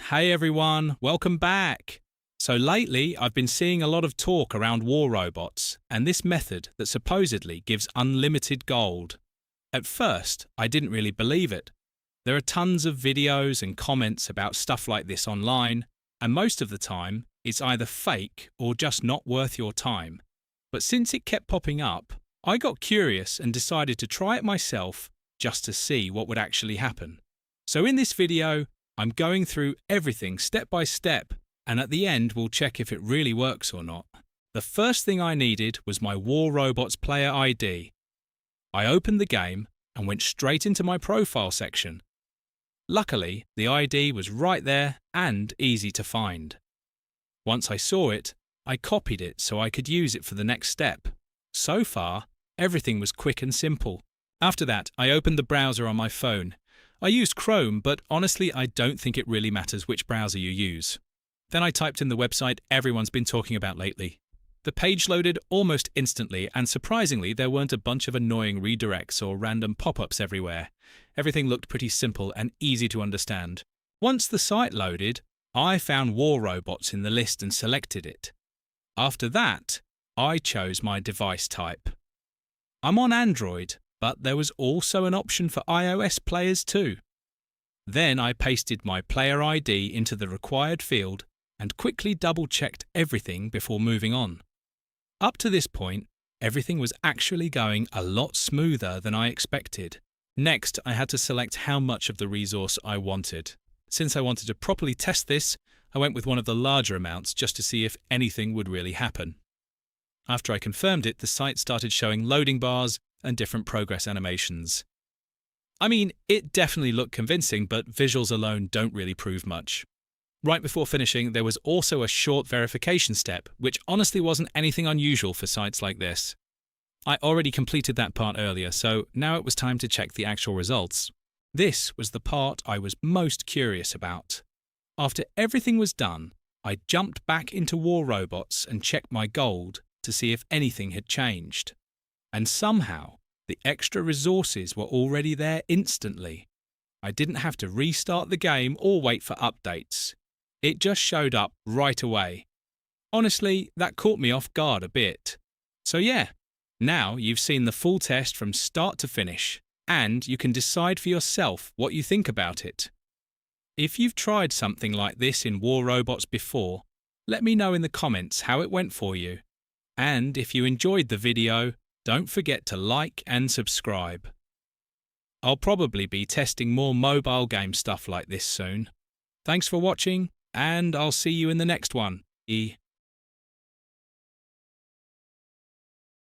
Hey everyone, welcome back. So lately, I've been seeing a lot of talk around war robots and this method that supposedly gives unlimited gold. At first, I didn't really believe it. There are tons of videos and comments about stuff like this online, and most of the time, it's either fake or just not worth your time. But since it kept popping up, I got curious and decided to try it myself just to see what would actually happen. So in this video, I'm going through everything step by step, and at the end we'll check if it really works or not. The first thing I needed was my War Robots player ID. I opened the game and went straight into my profile section. Luckily, the ID was right there and easy to find. Once I saw it, I copied it so I could use it for the next step. So far, everything was quick and simple. After that, I opened the browser on my phone. I used Chrome, but honestly, I don't think it really matters which browser you use. Then I typed in the website everyone's been talking about lately. The page loaded almost instantly, and surprisingly, there weren't a bunch of annoying redirects or random pop-ups everywhere. Everything looked pretty simple and easy to understand. Once the site loaded, I found War Robots in the list and selected it. After that, I chose my device type. I'm on Android, but there was also an option for iOS players too. Then I pasted my player ID into the required field and quickly double-checked everything before moving on. Up to this point, everything was actually going a lot smoother than I expected. Next, I had to select how much of the resource I wanted. Since I wanted to properly test this, I went with one of the larger amounts just to see if anything would really happen. After I confirmed it, the site started showing loading bars and different progress animations. I mean, it definitely looked convincing, but visuals alone don't really prove much. Right before finishing, there was also a short verification step, which honestly wasn't anything unusual for sites like this. I already completed that part earlier, so now it was time to check the actual results. This was the part I was most curious about. After everything was done, I jumped back into War Robots and checked my gold to see if anything had changed. And somehow, the extra resources were already there instantly. I didn't have to restart the game or wait for updates. It just showed up right away. Honestly, that caught me off guard a bit. So yeah, now you've seen the full test from start to finish, and you can decide for yourself what you think about it. If you've tried something like this in War Robots before, let me know in the comments how it went for you. And if you enjoyed the video, don't forget to like and subscribe. I'll probably be testing more mobile game stuff like this soon. Thanks for watching, and I'll see you in the next one.